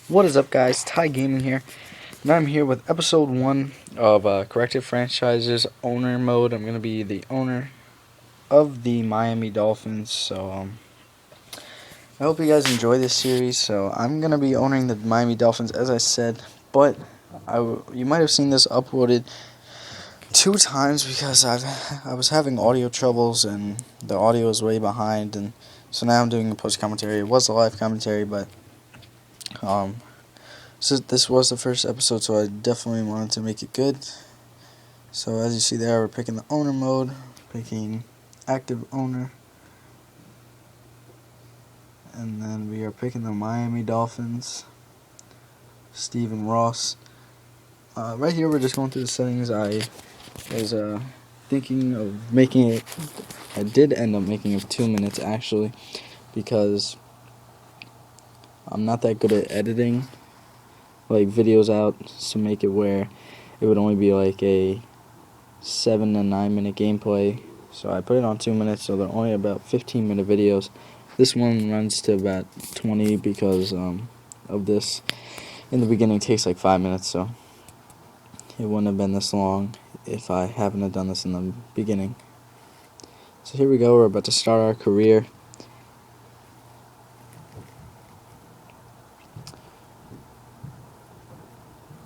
What is up, guys? Ty Gaming here, and I'm here with episode 1 of Corrective Franchises Owner Mode. I'm going to be the owner of the Miami Dolphins, so I hope you guys enjoy this series. So I'm going to be owning the Miami Dolphins, as I said, but you might have seen this uploaded 2 times because I was having audio troubles, and the audio is way behind, and so now I'm doing a post-commentary. It was a live commentary, but so this was the first episode, so I definitely wanted to make it good. So as you see there, we're picking the owner mode, picking active owner, and then we are picking the Miami Dolphins, Stephen Ross. Right here, we're just going through the settings. I was thinking of making it. I did end up making it 2 minutes actually, because I'm not that good at editing like videos out to make it where it would only be like a 7 to 9 minute gameplay. So I put it on 2 minutes, so they're only about 15-minute videos. This one runs to about 20 because of this. In the beginning, it takes like 5 minutes, so it wouldn't have been this long if I haven't have done this in the beginning. So here we go. We're about to start our career.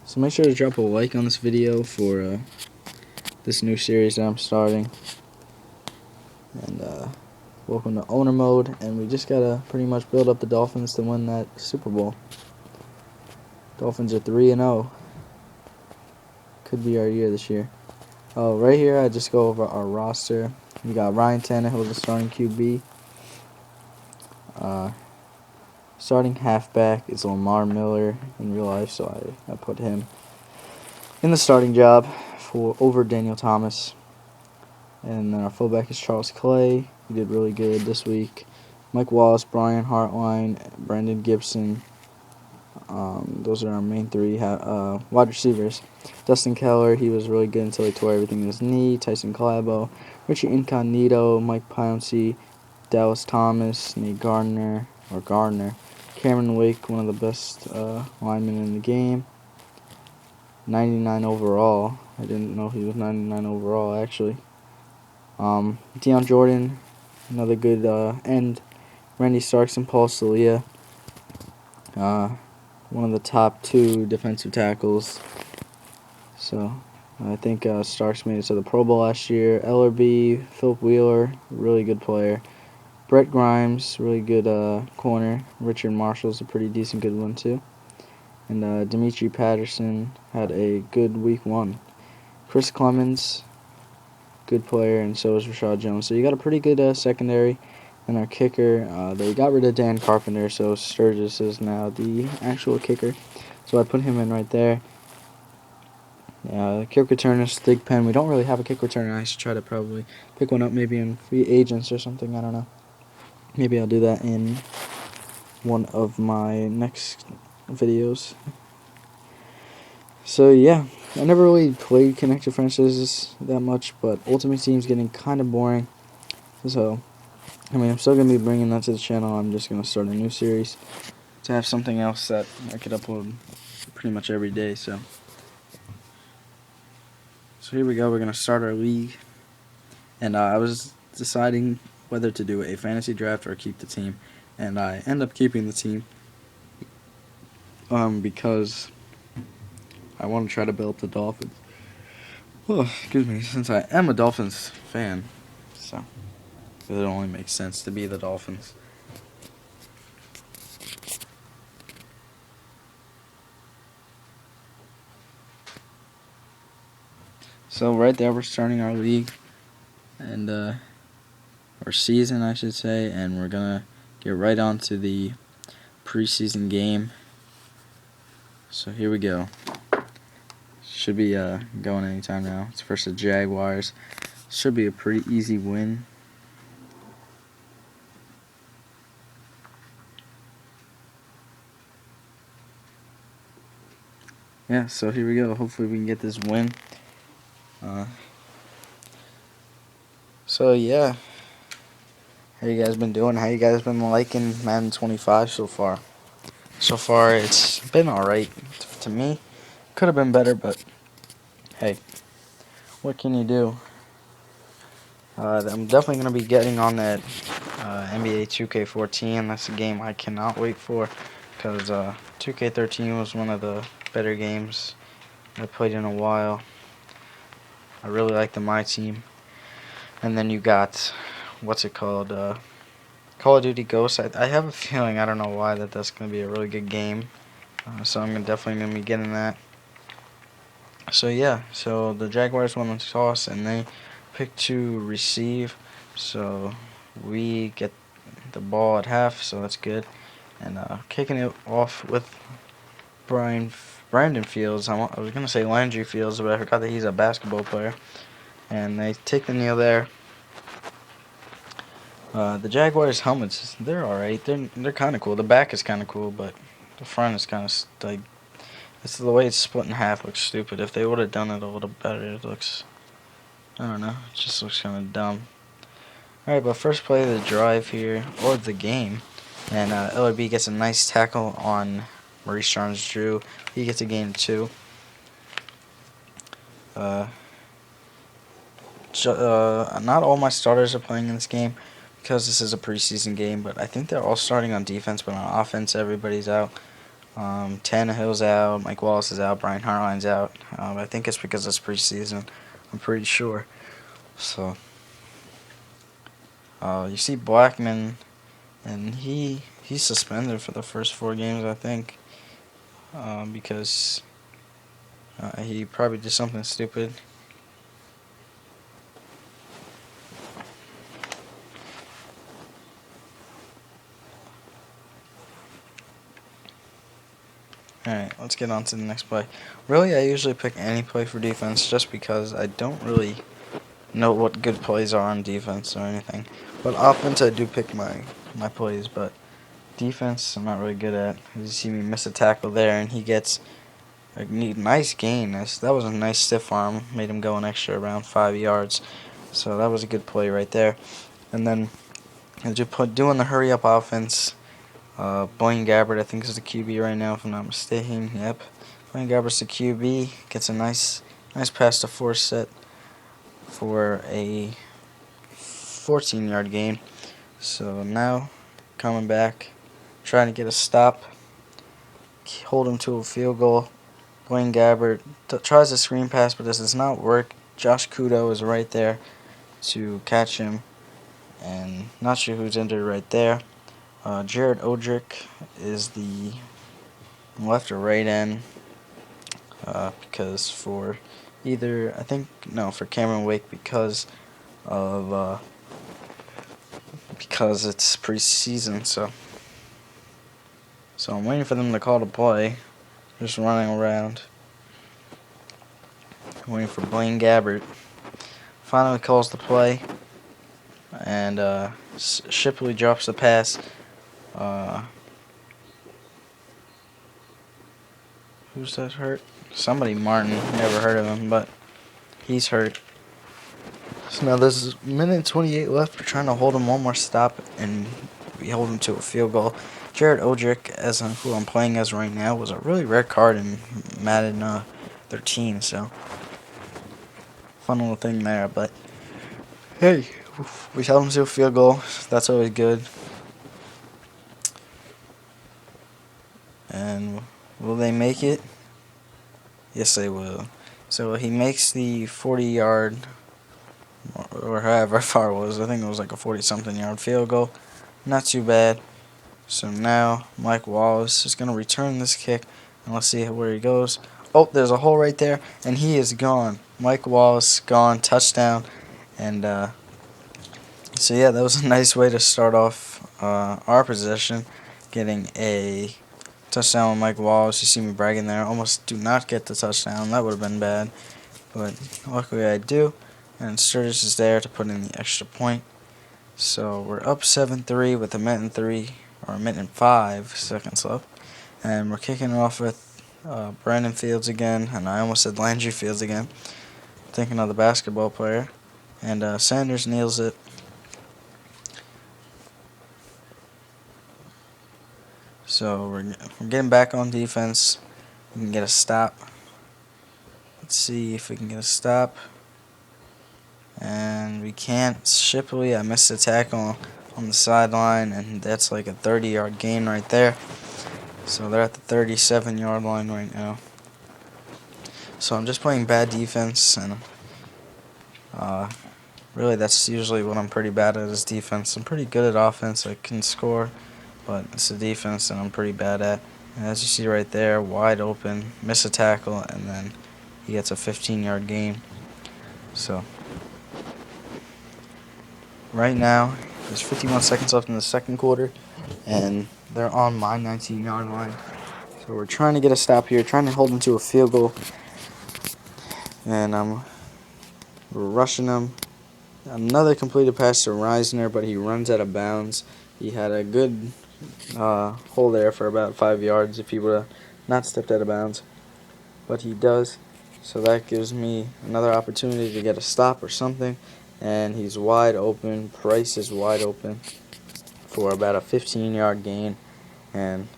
So make sure to drop a like on this video for this new series that I'm starting. And welcome to owner mode, and we just gotta pretty much build up the Dolphins to win that Super Bowl. Dolphins are 3-0. Could be our year this year. Oh, right here I just go over our roster. We got Ryan Tannehill, the starting QB. Starting halfback is Lamar Miller in real life, so I put him in the starting job over Daniel Thomas. And then our fullback is Charles Clay. He did really good this week. Mike Wallace, Brian Hartline, Brandon Gibson. Those are our main three wide receivers. Dustin Keller, he was really good until he tore everything in his knee. Tyson Calabo, Richie Incognito, Mike Pouncey, Dallas Thomas, Nate Gardner, Cameron Wake, one of the best linemen in the game. 99 overall. I didn't know he was 99 overall, actually. Deion Jordan, another good end. Randy Starks and Paul Celia. One of the top 2 defensive tackles. So I think Starks made it to the Pro Bowl last year. Ellerby, Philip Wheeler, really good player. Brett Grimes, really good corner. Richard Marshall's a pretty decent good one too. And Dimitri Patterson had a good week 1. Chris Clemens, good player, and so is Rashad Jones. So you got a pretty good secondary. And our kicker, they got rid of Dan Carpenter, so Sturgis is now the actual kicker. So I put him in right there. Kick returner, Stig Penn. We don't really have a kick returner. I should try to probably pick one up maybe in free agents or something. I don't know. Maybe I'll do that in one of my next videos. So yeah, I never really played Connected Franchises that much, but Ultimate Team's getting kind of boring. So, I mean, I'm still going to be bringing that to the channel. I'm just going to start a new series to have something else that I could upload pretty much every day. So here we go. We're going to start our league. And I was deciding whether to do a fantasy draft or keep the team. And I end up keeping the team because I want to try to build up the Dolphins. Oh, excuse me, since I am a Dolphins fan, so it only makes sense to be the Dolphins. So right there, we're starting our league, and or season, I should say, and we're gonna get right on to the preseason game. So here we go. Should be going anytime now. It's versus the Jaguars. Should be a pretty easy win. Yeah, so here we go. Hopefully we can get this win. So yeah, how you guys been doing? How you guys been liking Madden 25 so far? So far, it's been alright to me. Could have been better, but hey, what can you do? I'm definitely going to be getting on that NBA 2K14. That's a game I cannot wait for because 2K13 was one of the better games I played in a while. I really like the My Team. And then you got, what's it called? Call of Duty Ghosts. I have a feeling, I don't know why, that's going to be a really good game. So I'm definitely going to be getting that. So yeah, so the Jaguars won the toss and they picked to receive. So we get the ball at half, so that's good. And kicking it off with Brandon Fields. I was going to say Landry Fields, but I forgot that he's a basketball player. And they take the kneel there. The Jaguars helmets, they're alright. They're kind of cool. The back is kind of cool, but the front is kind of like, it's the way it's split in half looks stupid. If they would have done it a little better, it looks, I don't know, it just looks kind of dumb. Alright, but first play of the drive here, or the game, and LRB gets a nice tackle on Maurice Jones-Drew. He gets a gain of 2. Not all my starters are playing in this game because this is a preseason game, but I think they're all starting on defense, but on offense everybody's out. Tannehill's out, Mike Wallace is out, Brian Hartline's out. I think it's because it's preseason. I'm pretty sure. So, you see Blackman, and he's suspended for the first 4 games, I think, because he probably did something stupid. Alright, let's get on to the next play. Really, I usually pick any play for defense just because I don't really know what good plays are on defense or anything. But offense, I do pick my plays, but defense, I'm not really good at. You see me miss a tackle there, and he gets a nice gain. That was a nice stiff arm. Made him go an extra around 5 yards. So that was a good play right there. And then doing the hurry-up offense, Blaine Gabbert, I think, is the QB right now, if I'm not mistaken. Yep. Blaine Gabbert's the QB. Gets a nice pass to Forsett for a 14-yard gain. So now, coming back, trying to get a stop, hold him to a field goal. Blaine Gabbert tries a screen pass, but this does not work. Josh Kudo is right there to catch him, and not sure who's injured right there. Jared Odrick is the left or right end, because for either, I think, no, for Cameron Wake because it's preseason, so I'm waiting for them to call the play. Just running around, waiting for Blaine Gabbert. Finally calls the play, and Shipley drops the pass. Who's that hurt? Somebody Martin. Never heard of him, but he's hurt. So now there's a minute and 28 left. We're trying to hold him one more stop, and we hold him to a field goal. Jared Odrick, who I'm playing as right now, was a really rare card in Madden 13, so fun little thing there. But hey, we held him to a field goal. That's always good. And will they make it? Yes, they will. So he makes the 40-yard, or however far it was. I think it was like a 40-something yard field goal. Not too bad. So now Mike Wallace is going to return this kick, and let's see where he goes. Oh, there's a hole right there, and he is gone. Mike Wallace gone, touchdown. And so yeah, that was a nice way to start off our possession, getting a touchdown with Mike Wallace. You see me bragging there. Almost do not get the touchdown. That would have been bad, but luckily I do. And Sturgis is there to put in the extra point. So we're up 7-3 with a minute and 5 seconds left. And we're kicking it off with Brandon Fields again. And I almost said Landry Fields again. Thinking of the basketball player. And Sanders nails it. So we're getting back on defense. We can get a stop. Let's see if we can get a stop. And we can't. Shipley, I missed a tackle on the sideline, and that's like a 30-yard gain right there. So they're at the 37-yard line right now. So I'm just playing bad defense, and really that's usually what I'm pretty bad at is defense. I'm pretty good at offense. I can score, but it's the defense that I'm pretty bad at. And as you see right there, wide open, miss a tackle, and then he gets a 15-yard gain. So right now, there's 51 seconds left in the second quarter, and they're on my 19-yard line. So we're trying to get a stop here, trying to hold them to a field goal, and we're rushing them. Another completed pass to Reisner, but he runs out of bounds. He had a good hole there for about 5 yards if he would have not stepped out of bounds, but he does. So that gives me another opportunity to get a stop or something, and he's wide open. Price is wide open for about a 15-yard gain, and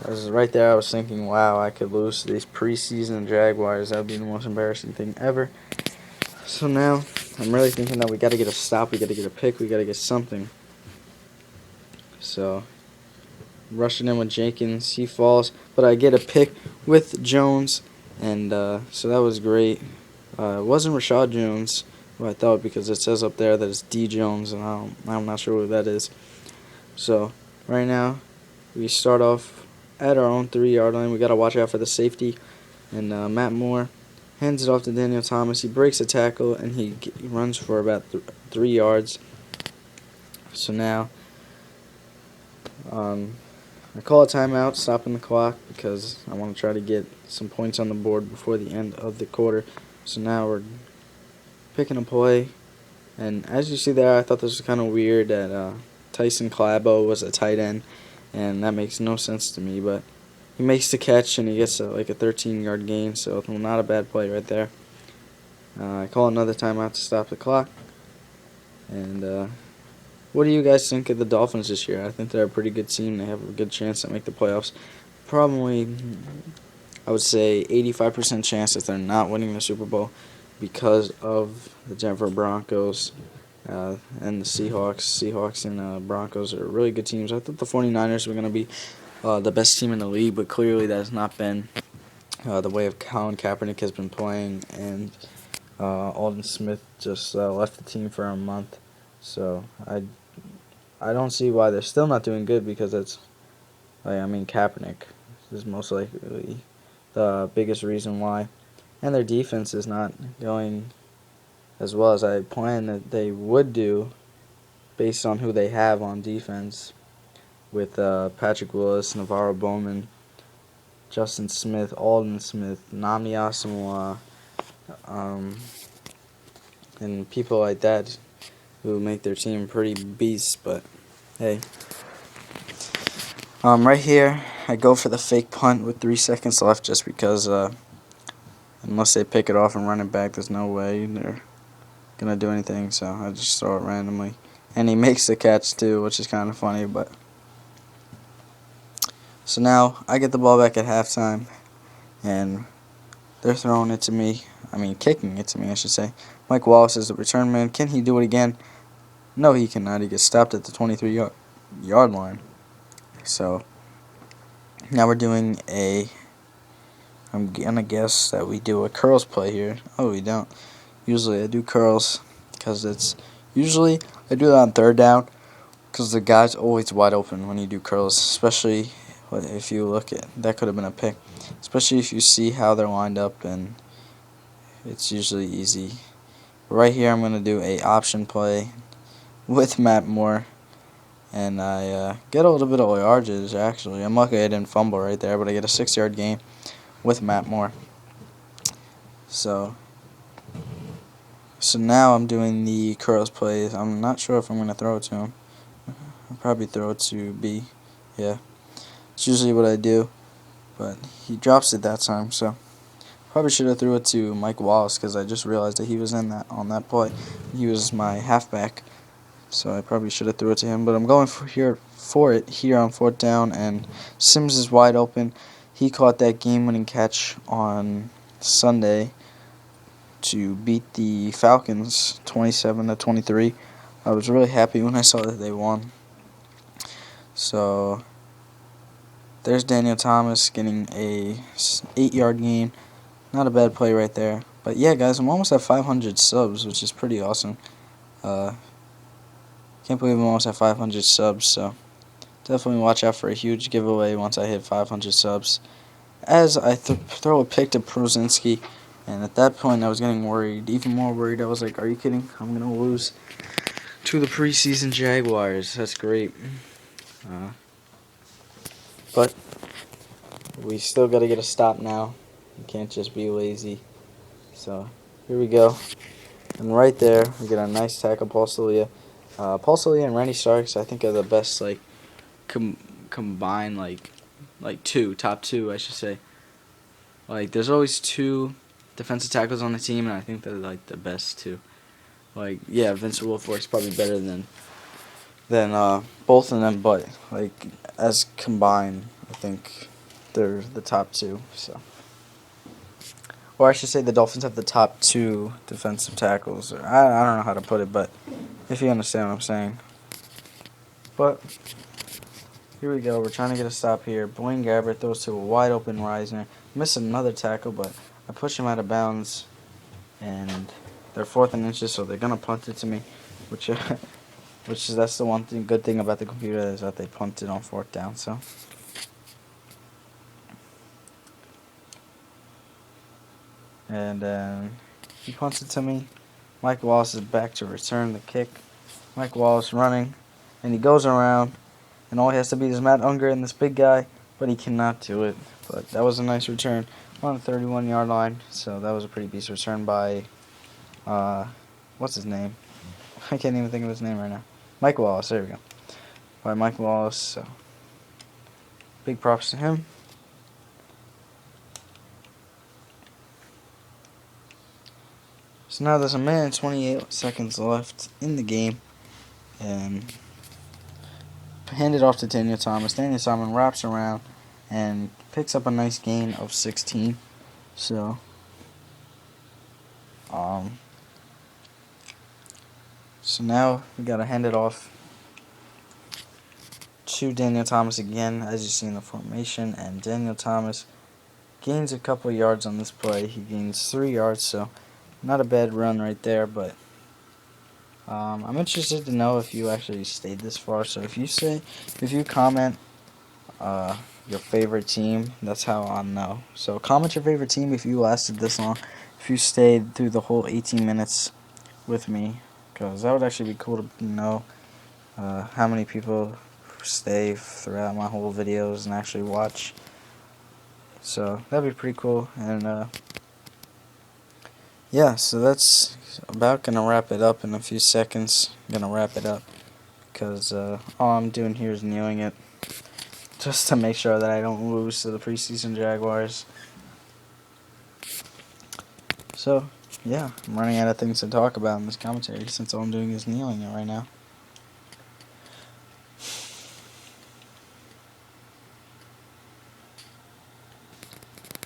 right there I was thinking, wow, I could lose to these preseason Jaguars. That would be the most embarrassing thing ever. So now I'm really thinking that we got to get a stop, we got to get a pick, we got to get something. So rushing in with Jenkins, he falls, but I get a pick with Jones, and so that was great. It wasn't Rashad Jones, who I thought, because it says up there that it's D Jones, and I'm not sure who that is. So right now we start off at our own 3-yard line. We got to watch out for the safety, and Matt Moore hands it off to Daniel Thomas. He breaks a tackle, and he runs for about 3 yards. So now I call a timeout, stopping the clock, because I want to try to get some points on the board before the end of the quarter. So now we're picking a play, and as you see there, I thought this was kind of weird that Tyson Clabo was a tight end, and that makes no sense to me, but he makes the catch, and he gets like a 13-yard gain, so not a bad play right there. I call another timeout to stop the clock, and what do you guys think of the Dolphins this year? I think they're a pretty good team. They have a good chance to make the playoffs. Probably, I would say 85% chance that they're not winning the Super Bowl because of the Denver Broncos and the Seahawks. Seahawks and Broncos are really good teams. I thought the 49ers were going to be the best team in the league, but clearly that has not been the way of Colin Kaepernick has been playing, and Aldon Smith just left the team for a month. So I don't see why they're still not doing good, because it's Kaepernick is most likely the biggest reason why, and their defense is not going as well as I planned that they would do, based on who they have on defense, with Patrick Willis, Navarro Bowman, Justin Smith, Aldon Smith, Nami Asamoah, and people like that who make their team pretty beasts. But hey, right here I go for the fake punt with 3 seconds left, just because unless they pick it off and run it back, there's no way they're gonna do anything. So I just throw it randomly, and he makes the catch too, which is kind of funny. But so now I get the ball back at halftime, and they're throwing it to me. Kicking it to me, I should say. Mike Wallace is the return man. Can he do it again? No, he cannot. He gets stopped at the 23-yard line. So now we're doing I'm gonna guess that we do a curls play here. Oh, we don't. Usually I do curls because usually I do that on 3rd down, because the guy's always wide open when you do curls, especially if you look at that could have been a pick, especially if you see how they're lined up, and it's usually easy. Right here I'm gonna do a option play with Matt Moore, and I get a little bit of yardage actually. I'm lucky I didn't fumble right there, but I get a 6-yard gain with Matt Moore. So now I'm doing the curls plays. I'm not sure if I'm going to throw it to him. I'll probably throw it to B. Yeah, it's usually what I do, but he drops it that time. So probably should have threw it to Mike Wallace, because I just realized that he was on that play. He was my halfback. so I probably should have threw it to him. But I'm going for it here on 4th down, and Sims is wide open. He caught that game-winning catch on Sunday to beat the Falcons 27-23. I was really happy when I saw that they won. So there's Daniel Thomas getting a 8-yard gain. Not a bad play right there. But yeah, guys, I'm almost at 500 subs, which is pretty awesome. Can't believe I'm almost at 500 subs, so definitely watch out for a huge giveaway once I hit 500 subs. As I throw a pick to Prozinski, and at that point I was getting worried, even more worried. I was like, are you kidding? I'm going to lose to the preseason Jaguars. That's great. But we still got to get a stop now. You can't just be lazy. So here we go. And right there, we get a nice tackle, Paul Celia. Paul Celia and Randy Starks, I think, are the best, like, combined, top two, I should say. Like, there's always two defensive tackles on the team, and I think they're, like, the best two. Like, yeah, Vincent Wilfork's probably better than both of them, but, like, as combined, I think they're the top two, so. Or I should say the Dolphins have the top two defensive tackles. I don't know how to put it, but if you understand what I'm saying. But here we go. We're trying to get a stop here. Blaine Gabbert throws to a wide open Reisner. Missed another tackle, but I push him out of bounds. And they're 4th and inches, so they're gonna punt it to me, which that's the one good thing about the computer is that they punt it on 4th down. So. And then he punts it to me. Mike Wallace is back to return the kick. Mike Wallace running, and he goes around, and all he has to beat is Matt Unger and this big guy, but he cannot do it. But that was a nice return on the 31-yard line, so that was a pretty decent return by, what's his name? I can't even think of his name right now. Mike Wallace, there we go. By Mike Wallace, so big props to him. So now there's a minute and 28 seconds left in the game, and hand it off to Daniel Thomas. Daniel Thomas wraps around and picks up a nice gain of 16. So, so now we gotta hand it off to Daniel Thomas again, as you see in the formation, and Daniel Thomas gains a couple yards on this play. He gains 3 yards, so not a bad run right there, but I'm interested to know if you actually stayed this far. So if you comment your favorite team, that's how I'll know. So comment your favorite team if you lasted this long, if you stayed through the whole 18 minutes with me, because that would actually be cool to know how many people stay throughout my whole videos and actually watch. So that'd be pretty cool. And yeah, so that's about gonna wrap it up in a few seconds. I'm gonna wrap it up because all I'm doing here is kneeling it just to make sure that I don't lose to the preseason Jaguars. So yeah, I'm running out of things to talk about in this commentary since all I'm doing is kneeling it right now.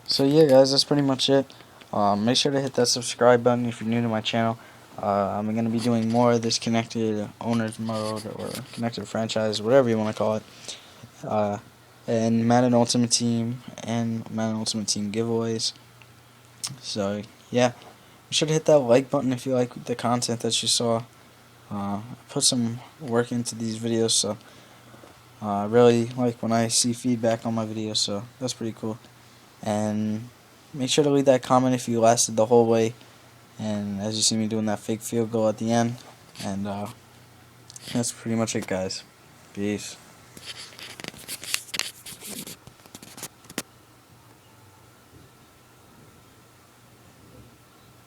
So yeah, guys, that's pretty much it. Make sure to hit that subscribe button if you're new to my channel. I'm going to be doing more of this connected owners mode or connected franchise, whatever you want to call it. And Madden Ultimate Team and Madden Ultimate Team giveaways. So yeah, be sure to hit that like button if you like the content that you saw. I put some work into these videos, so I really like when I see feedback on my videos, so that's pretty cool. And make sure to leave that comment if you lasted the whole way. And as you see me doing that fake field goal at the end. And that's pretty much it, guys. Peace.